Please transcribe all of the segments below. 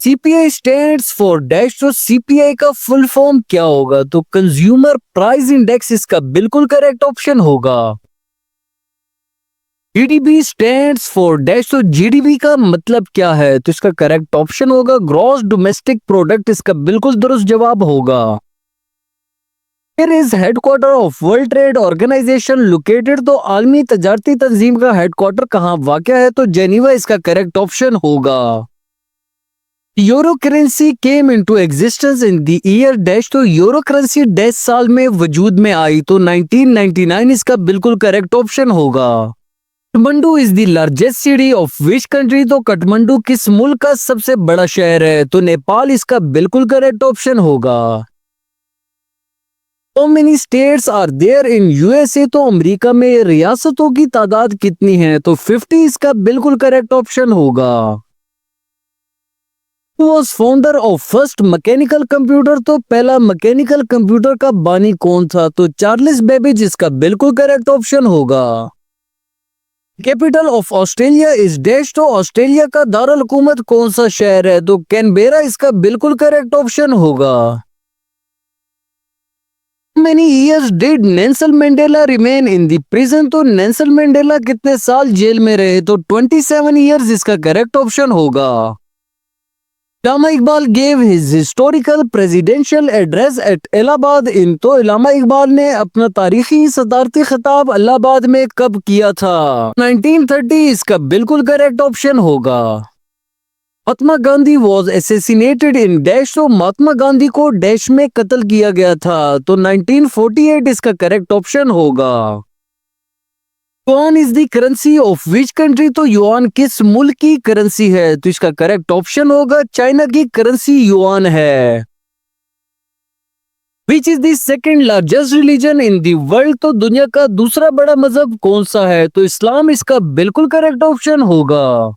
CPI stands for dash. तो CPI का full form क्या होगा? तो कंज्यूमर प्राइस इंडेक्स इसका बिल्कुल करेक्ट ऑप्शन होगा। GDP stands for dash. तो जीडीपी का मतलब क्या है? तो इसका करेक्ट ऑप्शन होगा ग्रॉस डोमेस्टिक प्रोडक्ट, इसका बिल्कुल दुरुस्त जवाब होगा। Where is headquarter of world trade organisation located? तो आलमी तजारती तंजीम का हेडक्वार्टर कहाँ वाक़या है? तो जेनीवा इसका करेक्ट ऑप्शन होगा। Euro currency came into existence in the year dash. तो यूरो करेंसी डैश साल में वजूद में आई? तो 1999 इसका बिल्कुल करेक्ट ऑप्शन होगा। Kathmandu is the largest city of which country? तो काठमांडू किस मुल्क का सबसे बड़ा शहर है? तो नेपाल इसका बिल्कुल करेक्ट ऑप्शन होगा। How many states are there in USA? तो अमेरिका में रियासतों की तादाद कितनी है? तो 50 इसका बिल्कुल करेक्ट ऑप्शन होगा। Who was founder of first mechanical computer? तो पहला मैकेनिकल कंप्यूटर का बानी कौन था? तो चार्ल्स बेबेज इसका बिल्कुल करेक्ट ऑप्शन होगा। Capital of Australia is dash. तो ऑस्ट्रेलिया का दारुल हुकूमत कौन सा शहर है? तो कैनबेरा इसका बिल्कुल करेक्ट ऑप्शन होगा। Many years did Nelson Mandela remain in the prison? तो नेल्सन मंडेला कितने साल जेल में रहे? तो 27 years इसका करेक्ट ऑप्शन होगा। अल्लामा Iqbal gave his historical presidential address at Allahabad in। तो अल्लामा इकबाल ने अपना तारीखी सदारती खिताब इलाहाबाद में कब किया था? 1930 इसका बिल्कुल करेक्ट ऑप्शन होगा। Mahatma Gandhi was assassinated in dash. तो महात्मा गांधी को डैश में कत्ल किया गया था? तो 1948 इसका करेक्ट ऑप्शन होगा। Yuan is the currency of which country? तो युआन किस मुल्क की करेंसी है? तो इसका करेक्ट ऑप्शन होगा चाइना की करेंसी युआन है। Which is the second largest religion in the world? तो दुनिया का दूसरा बड़ा मजहब कौन सा है? तो इस्लाम इसका बिल्कुल करेक्ट ऑप्शन होगा।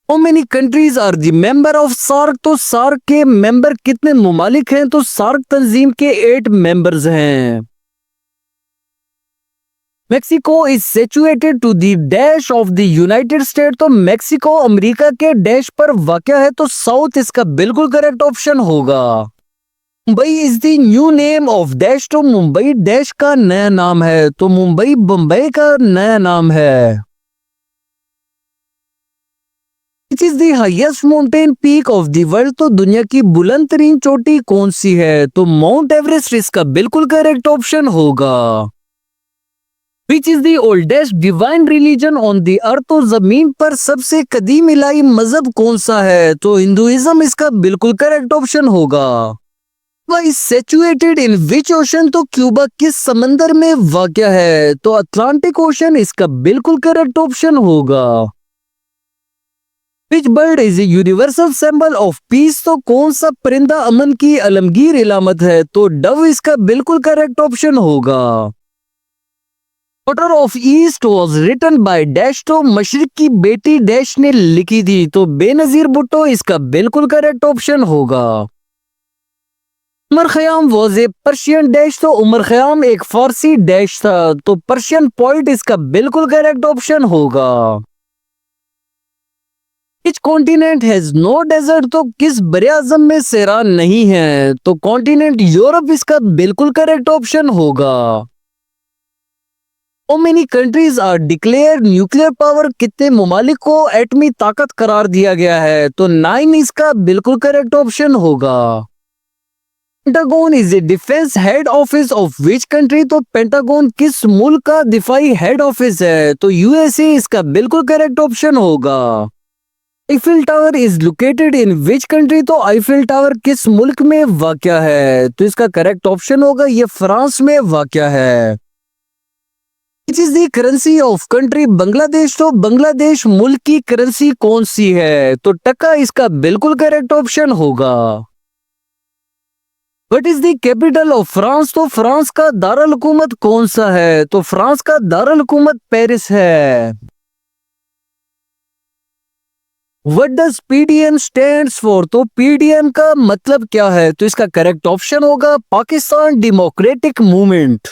How many countries are the member of SAARC? तो सार्क के मेंबर कितने मुमालिक हैं? तो सार्क तंजीम के 8 मेंबर्स हैं। Mexico is situated to the dash of the United State. तो मेक्सिको अमेरिका के डैश पर वाक़या है? तो साउथ इसका बिल्कुल करेक्ट ऑप्शन होगा। Mumbai is the new name of dash. तो मुंबई डैश का नया नाम है? तो मुंबई बम्बई का नया नाम है। Which is the highest mountain peak of the world? तो दुनिया की बुलंद तरीन चोटी कौन सी है? तो माउंट एवरेस्ट इसका बिल्कुल करेक्ट ऑप्शन होगा। Which is the oldest divine religion on the earth? तो जमीन पर सबसे कदीम इलाही मजहब कौन सा है? तो हिंदुइज्म इसका बिल्कुल करेक्ट ऑप्शन होगा। Cuba is situated in which ocean? तो क्यूबा किस समंदर में वाक़या है? तो अटलांटिक ओशन इसका बिल्कुल करेक्ट ऑप्शन होगा। Which bird is a universal symbol of peace? तो कौन सा परिंदा अमन की अलमगीर इलामत है? तो डव इसका बिल्कुल करेक्ट ऑप्शन होगा। Daughter of East was written by dash. तो मशरिक की बेटी डैश ने लिखी थी? तो बेनजीर भुट्टो इसका बिल्कुल करेक्ट ऑप्शन होगा। Omar Khayyam was a Persian dash. तो उमर खयाम एक फारसी डैश था? तो पर्शियन पॉइंट इसका बिल्कुल करेक्ट ऑप्शन होगा। Which continent has no desert? तो किस बरे-आज़म में सहरा नहीं है? तो कॉन्टिनेंट यूरोप इसका बिल्कुल करेक्ट ऑप्शन होगा। How many countries are declared nuclear power? कितने मुमालिक को एटमी ताकत करार दिया गया है? तो 9 इसका बिल्कुल करेक्ट ऑप्शन होगा। Pentagon is a defence head office of which country? तो पेंटागन किस मुल्क का दिफाई हेड ऑफिस है? तो यूएसए इसका बिल्कुल करेक्ट ऑप्शन होगा। Eiffel tower is located in which country? तो आईफिल टावर किस मुल्क में वाक़या है? तो इसका करेक्ट ऑप्शन होगा ये फ्रांस में वाक़या है। Which is the currency of country Bangladesh? तो बांग्लादेश मुल्क की करेंसी कौन सी है? तो टका इसका बिल्कुल करेक्ट ऑप्शन होगा। What is the capital of France? तो फ्रांस का दारुल हुकूमत कौन सा है? तो फ्रांस का दारुल हुकूमत पेरिस है। What does PDM stands for? तो PDM का मतलब क्या है? तो इसका करेक्ट ऑप्शन होगा Pakistan democratic movement.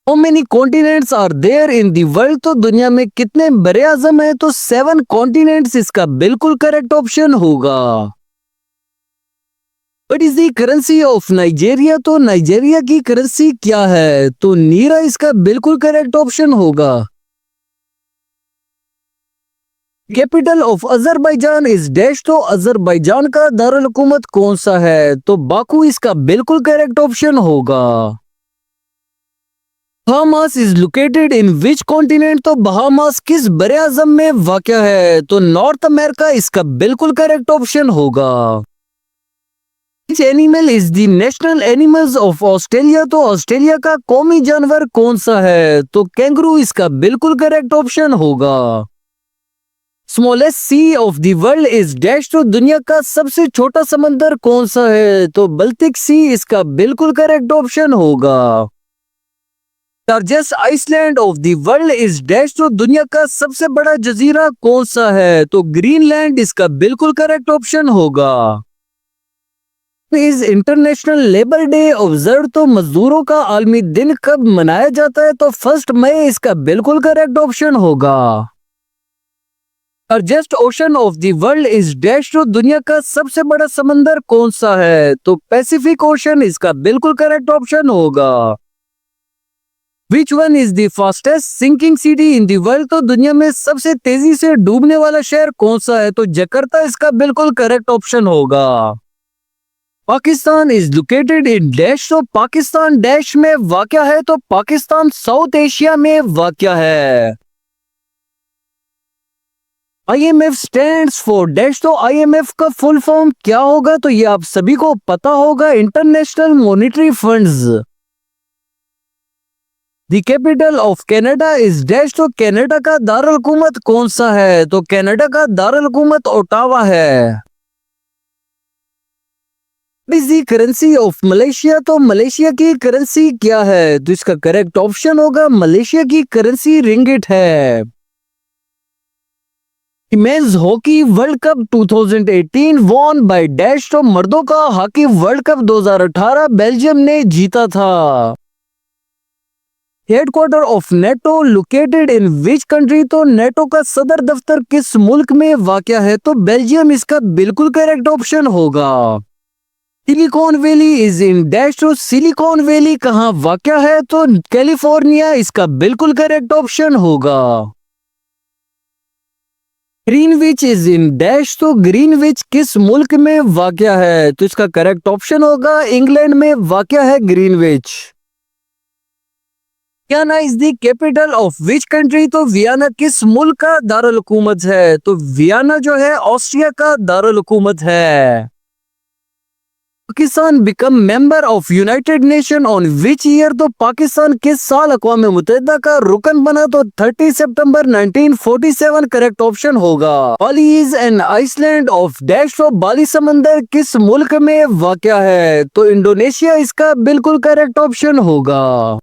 How many continents are there in the world? तो दुनिया में कितने बड़े आजम है? तो 7 कॉन्टिनेंट्स इसका बिल्कुल करेक्ट ऑप्शन होगा। What is the currency of Nigeria? तो नाइजेरिया की करेंसी क्या है? तो नीरा इसका बिल्कुल करेक्ट ऑप्शन होगा। Capital of Azerbaijan is dash. तो अजरबैजान का दारुल हुकूमत कौन सा है? तो बाकू इसका बिल्कुल करेक्ट ऑप्शन होगा। Bahamas is located in which continent? तो बहामास किस बड़े आजम में वाक़या है? तो नॉर्थ अमेरिका इसका बिल्कुल करेक्ट ऑप्शन होगा। Which animal is the national animals of Australia? तो ऑस्ट्रेलिया का कौमी जानवर कौन सा है? तो कैंगरू इसका बिल्कुल करेक्ट ऑप्शन होगा। Smallest sea of the world is dash. तो दुनिया का सबसे छोटा समंदर कौन सा है? तो बाल्टिक सी इसका बिल्कुल करेक्ट ऑप्शन होगा। Largest island of the world is dash. तो दुनिया का सबसे बड़ा जजीरा कौन सा है? तो ग्रीनलैंड इसका बिल्कुल करेक्ट ऑप्शन होगा। Is international labour day observe? तो मजदूरों का आलमी दिन कब मनाया जाता है? तो 1 मई इसका बिल्कुल करेक्ट ऑप्शन होगा। Largest ocean of the world is dash. तो दुनिया का सबसे बड़ा समंदर कौन सा है? तो पैसिफिक ओशन इसका बिल्कुल करेक्ट ऑप्शन होगा। Which one is the fastest sinking city in the world? तो दुनिया में सबसे तेजी से डूबने वाला शहर कौन सा है? तो जकार्ता इसका बिल्कुल करेक्ट ऑप्शन होगा। Pakistan is located in dash. तो पाकिस्तान डैश में वाक़या है? तो पाकिस्तान साउथ एशिया में वाक़या है। IMF stands for dash. तो IMF का फुल फॉर्म क्या होगा? तो ये आप सभी को पता होगा, international monetary funds. The capital of Canada is dash. तो कनाडा का दारुल हुकूमत कौन सा है? तो कनाडा का दारुल हुकूमत ओटावा है। Is the currency of Malaysia? तो मलेशिया की करेंसी क्या है? तो इसका करेक्ट ऑप्शन होगा मलेशिया की करेंसी रिंगिट है। Men's hockey world cup 2018 won by dash. तो मर्दों का हॉकी वर्ल्ड कप 2018 बेल्जियम ने जीता था। Headquarter of NATO located in which country? तो नेटो का सदर दफ्तर किस मुल्क में वाक़या है? तो बेल्जियम इसका बिल्कुल करेक्ट ऑप्शन होगा। Silicon valley is in dash. तो सिलिकॉन वैली कहाँ वाक़या है? तो कैलिफोर्निया इसका बिल्कुल करेक्ट ऑप्शन होगा। Greenwich is in dash. तो ग्रीनविच किस मुल्क में वाक़या है? तो इसका करेक्ट ऑप्शन होगा इंग्लैंड में वाक़या है Greenwich. Vienna is the capital of which country? तो वियना किस मुल्क का दारुल हुकूमत है? तो वियना जो है ऑस्ट्रिया का दारुल हुकूमत है। Pakistan become member of United nation on which year? तो पाकिस्तान किस साल अक़वाम मुत्तहिदा का रुकन बना? तो 30 सितंबर 1947 करेक्ट ऑप्शन होगा। Bali is an island of dash. तो बाली समंदर किस मुल्क में वाक़या है? तो इंडोनेशिया इसका बिल्कुल करेक्ट ऑप्शन होगा।